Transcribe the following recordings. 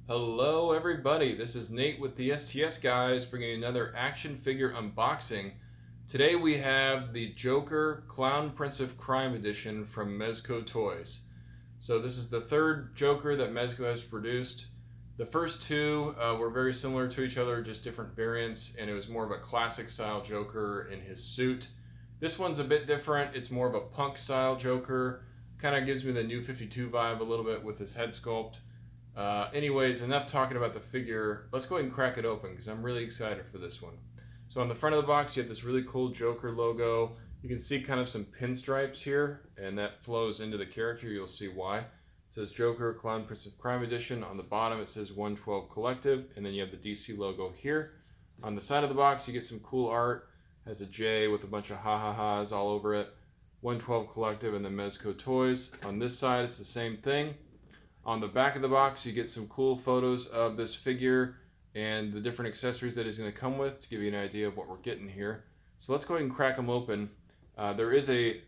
Hello everybody, this is Nate with the STS Guys bringing you another action figure unboxing. Today we have the Joker Clown Prince of Crime edition from Mezco Toyz. So this is the third Joker that Mezco has produced. The first two were very similar to each other, just different variants, and it was more of a classic style Joker in his suit. This one's a bit different, it's more of a punk style Joker. Kind of gives me the New 52 vibe a little bit with his head sculpt. Anyways, enough talking about the figure. Let's go ahead and crack it open because I'm really excited for this one. So on the front of the box, you have this really cool Joker logo. You can see kind of some pinstripes here, and that flows into the character. You'll see why. It says Joker Clown Prince of Crime Edition. On the bottom, it says 112 Collective, and then you have the DC logo here. On the side of the box, you get some cool art. It has a J with a bunch of ha-ha-has all over it. 112 Collective and then Mezco Toyz. On this side, it's the same thing. On the back of the box, you get some cool photos of this figure and the different accessories that he's going to come with to give you an idea of what we're getting here. So let's go ahead and crack them open. There is a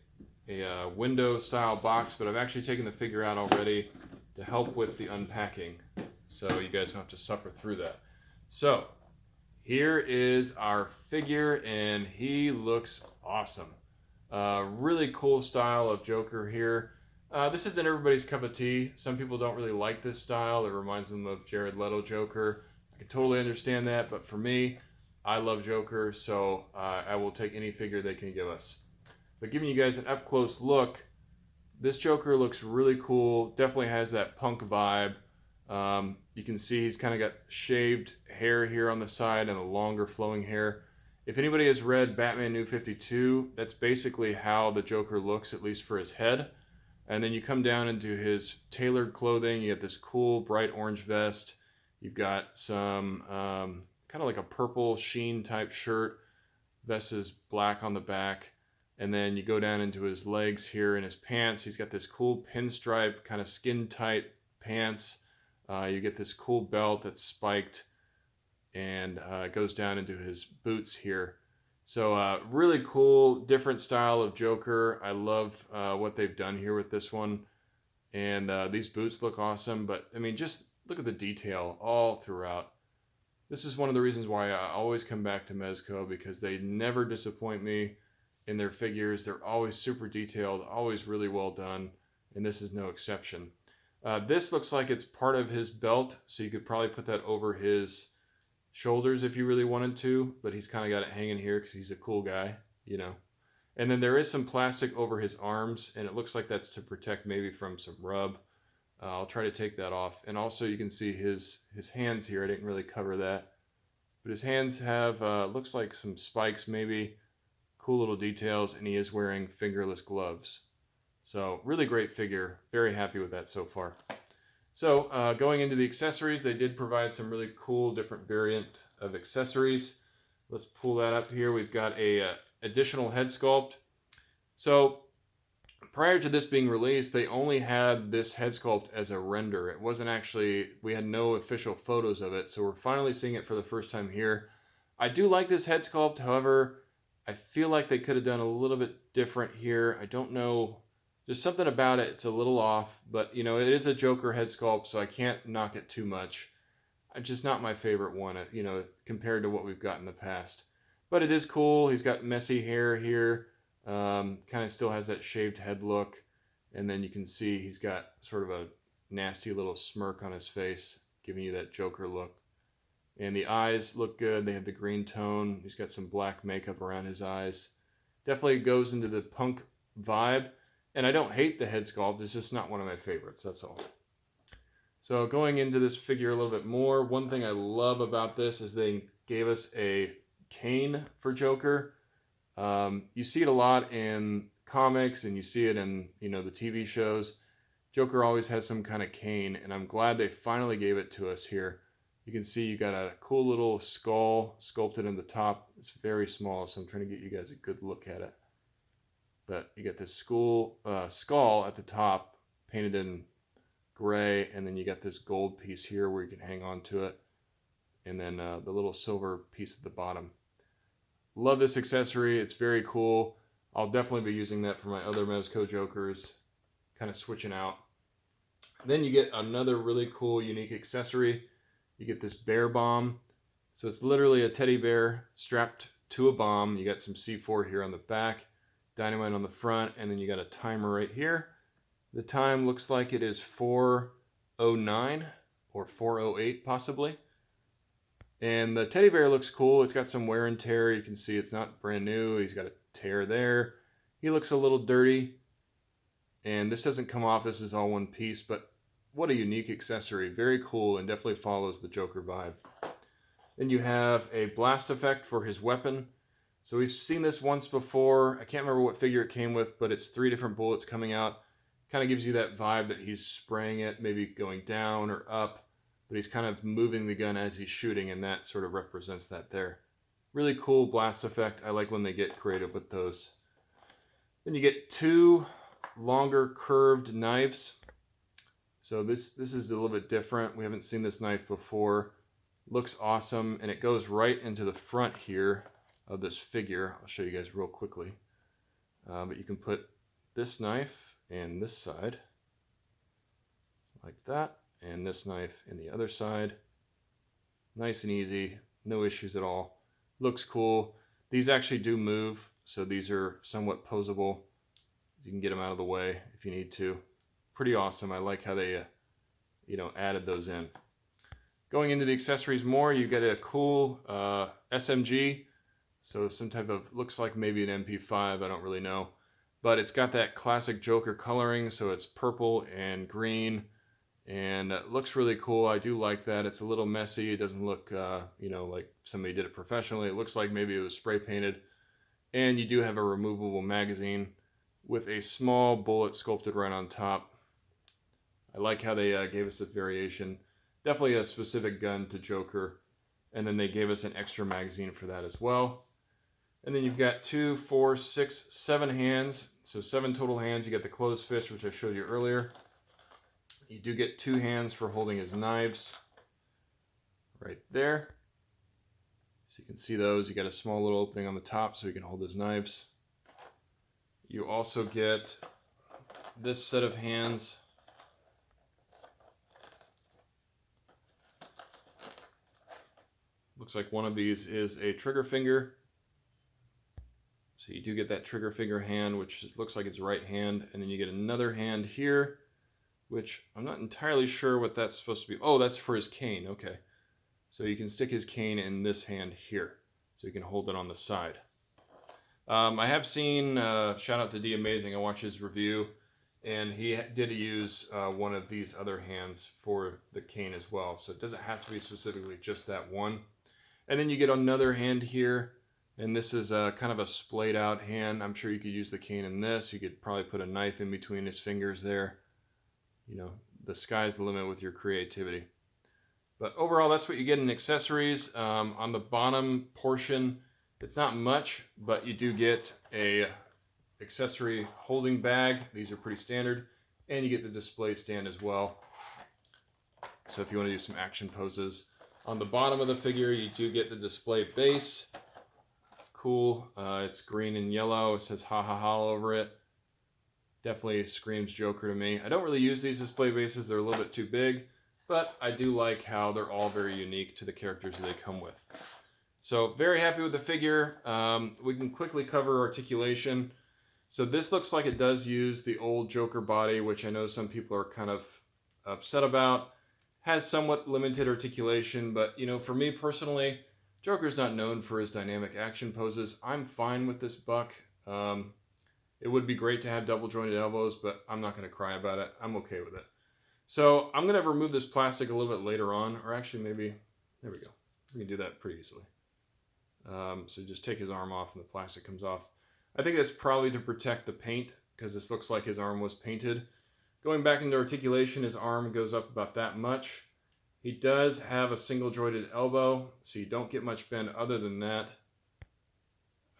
window style box, but I've actually taken the figure out already to help with the unpacking, so you guys don't have to suffer through that. So here is our figure, and he looks awesome. Really cool style of Joker here. This isn't everybody's cup of tea. Some people don't really like this style. It reminds them of Jared Leto Joker. I can totally understand that, but for me, I love Joker, so I will take any figure they can give us. But giving you guys an up-close look, this Joker looks really cool. Definitely has that punk vibe. You can see he's kind of got shaved hair here on the side and a longer flowing hair. If anybody has read Batman New 52, that's basically how the Joker looks, at least for his head. And then you come down into his tailored clothing. You get this cool bright orange vest. You've got some kind of like a purple sheen type shirt. Vest is black on the back. And then you go down into his legs here and his pants. He's got this cool pinstripe, kind of skin tight pants. You get this cool belt that's spiked, and it goes down into his boots here. So really cool, different style of Joker. I love what they've done here with this one. And these boots look awesome. But, I mean, just look at the detail all throughout. This is one of the reasons why I always come back to Mezco, because they never disappoint me in their figures. They're always super detailed, always really well done. And this is no exception. This looks like it's part of his belt, so you could probably put that over his shoulders if you really wanted to, but he's kind of got it hanging here because he's a cool guy, you know. And then there is some plastic over his arms, and it looks like that's to protect maybe from some rub. I'll try to take that off. And also you can see his hands here. I didn't really cover that, but his hands have looks like some spikes maybe. Cool little details, and he is wearing fingerless gloves. So really great figure. Very happy with that so far. So going into the accessories, they did provide some really cool different variant of accessories. Let's pull that up here. We've got a additional head sculpt. So prior to this being released, they only had this head sculpt as a render. It wasn't actually, we had no official photos of it, so we're finally seeing it for the first time here. I do like this head sculpt, however, I feel like they could have done a little bit different here. I don't know. There's something about it, it's a little off, but you know, it is a Joker head sculpt, so I can't knock it too much. It's just not my favorite one, you know, compared to what we've got in the past. But it is cool. He's got messy hair here, kind of still has that shaved head look, and then you can see he's got sort of a nasty little smirk on his face, giving you that Joker look. And the eyes look good. They have the green tone. He's got some black makeup around his eyes. Definitely goes into the punk vibe. And I don't hate the head sculpt, it's just not one of my favorites, that's all. So going into this figure a little bit more, one thing I love about this is they gave us a cane for Joker. You see it a lot in comics, and you see it in, you know, the TV shows. Joker always has some kind of cane, and I'm glad they finally gave it to us here. You can see you got a cool little skull sculpted in the top. It's very small, so I'm trying to get you guys a good look at it. But you get this skull at the top, painted in gray, and then you got this gold piece here where you can hang on to it, and then the little silver piece at the bottom. Love this accessory. It's very cool. I'll definitely be using that for my other Mezco Jokers, kind of switching out. Then you get another really cool, unique accessory. You get this bear bomb. So it's literally a teddy bear strapped to a bomb. You got some C4 here on the back, dynamite on the front, and then you got a timer right here. The time looks like it is 4:09 or 4:08 possibly. And the teddy bear looks cool. It's got some wear and tear. You can see it's not brand new. He's got a tear there. He looks a little dirty. And this doesn't come off. This is all one piece, but what a unique accessory. Very cool and definitely follows the Joker vibe. Then you have a blast effect for his weapon. So we've seen this once before. I can't remember what figure it came with, but it's 3 different bullets coming out. Kind of gives you that vibe that he's spraying it, maybe going down or up. But he's kind of moving the gun as he's shooting, and that sort of represents that there. Really cool blast effect. I like when they get creative with those. Then you get 2 longer curved knives. So this is a little bit different. We haven't seen this knife before. Looks awesome, and it goes right into the front here of this figure. I'll show you guys real quickly. But you can put this knife in this side, like that. And this knife in the other side. Nice and easy, no issues at all. Looks cool. These actually do move, so these are somewhat posable. You can get them out of the way if you need to. Pretty awesome. I like how they, added those in. Going into the accessories more, you get a cool SMG. So some type of, looks like maybe an MP5, I don't really know. But it's got that classic Joker coloring, so it's purple and green. And it looks really cool. I do like that. It's a little messy. It doesn't look, like somebody did it professionally. It looks like maybe it was spray painted. And you do have a removable magazine with a small bullet sculpted right on top. I like how they gave us this variation. Definitely a specific gun to Joker. And then they gave us an extra magazine for that as well. And then you've got 2, 4, 6, 7 hands. So 7 total hands. You got the closed fist, which I showed you earlier. You do get 2 hands for holding his knives right there. So you can see those. You got a small little opening on the top so he can hold his knives. You also get this set of hands. Looks like one of these is a trigger finger. So you do get that trigger finger hand, which looks like it's right hand. And then you get another hand here, which I'm not entirely sure what that's supposed to be. Oh, that's for his cane. Okay. So you can stick his cane in this hand here, so you can hold it on the side. I have seen, shout out to D Amazing, I watched his review, and he did use one of these other hands for the cane as well. So it doesn't have to be specifically just that one. And then you get another hand here, and this is kind of a splayed out hand. I'm sure you could use the cane in this. You could probably put a knife in between his fingers there. The sky's the limit with your creativity. But overall, that's what you get in accessories. On the bottom portion, it's not much, but you do get a accessory holding bag. These are pretty standard. And you get the display stand as well. So if you want to do some action poses. On the bottom of the figure, you do get the display base. Cool. It's green and yellow. It says ha ha ha all over it. Definitely screams Joker to me. I don't really use these display bases. They're a little bit too big, but I do like how they're all very unique to the characters that they come with. So very happy with the figure. We can quickly cover articulation. So this looks like it does use the old Joker body, which I know some people are kind of upset about. Has somewhat limited articulation, but for me personally, Joker's not known for his dynamic action poses. I'm fine with this buck. It would be great to have double jointed elbows, but I'm not going to cry about it. I'm okay with it. So I'm going to remove this plastic a little bit later on, or actually maybe, there we go. We can do that pretty easily. So just take his arm off and the plastic comes off. I think that's probably to protect the paint, because this looks like his arm was painted. Going back into articulation, his arm goes up about that much. He does have a single jointed elbow, so you don't get much bend other than that.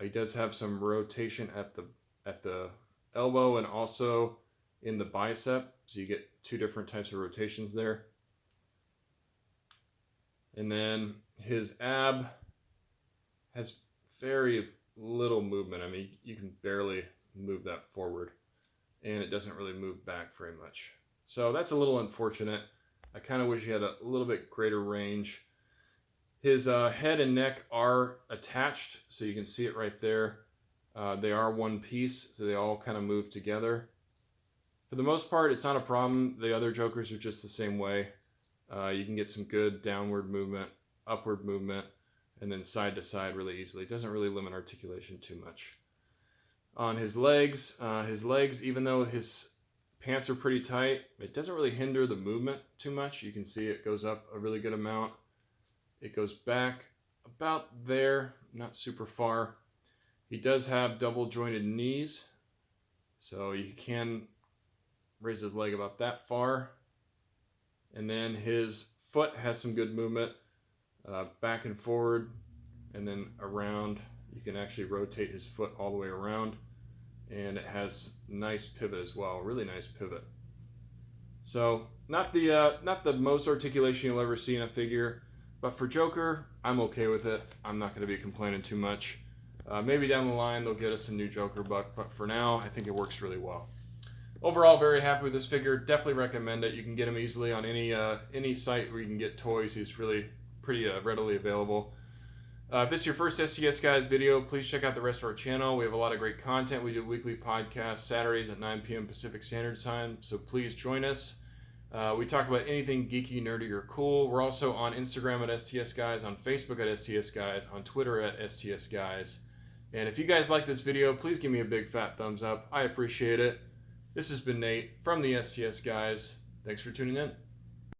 He does have some rotation at the elbow and also in the bicep, so you get 2 different types of rotations there. And then his ab has very little movement. I mean, you can barely move that forward, and it doesn't really move back very much. So that's a little unfortunate. I kind of wish he had a little bit greater range. His head and neck are attached, so you can see it right there. They are one piece, so they all kind of move together. For the most part, it's not a problem. The other Jokers are just the same way. You can get some good downward movement, upward movement, and then side to side really easily. It doesn't really limit articulation too much. On his legs, even though his pants are pretty tight, it doesn't really hinder the movement too much. You can see it goes up a really good amount. It goes back about there, not super far. He does have double jointed knees, so you can raise his leg about that far. And then his foot has some good movement, back and forward, and then around. You can actually rotate his foot all the way around, and it has nice pivot as well, really nice pivot. So not the most articulation you'll ever see in a figure, but for Joker, I'm okay with it. I'm not going to be complaining too much. Maybe down the line they'll get us a new Joker buck, but for now I think it works really well. Overall, very happy with this figure. Definitely recommend it. You can get him easily on any site where you can get toys. He's really pretty readily available. If this is your first STS Guys video, please check out the rest of our channel. We have a lot of great content. We do weekly podcasts Saturdays at 9 p.m. Pacific Standard Time, so please join us. We talk about anything geeky, nerdy, or cool. We're also on Instagram at STS Guys, on Facebook at STS Guys, on Twitter at STS Guys. And if you guys like this video, please give me a big fat thumbs up. I appreciate it. This has been Nate from the STS Guys. Thanks for tuning in.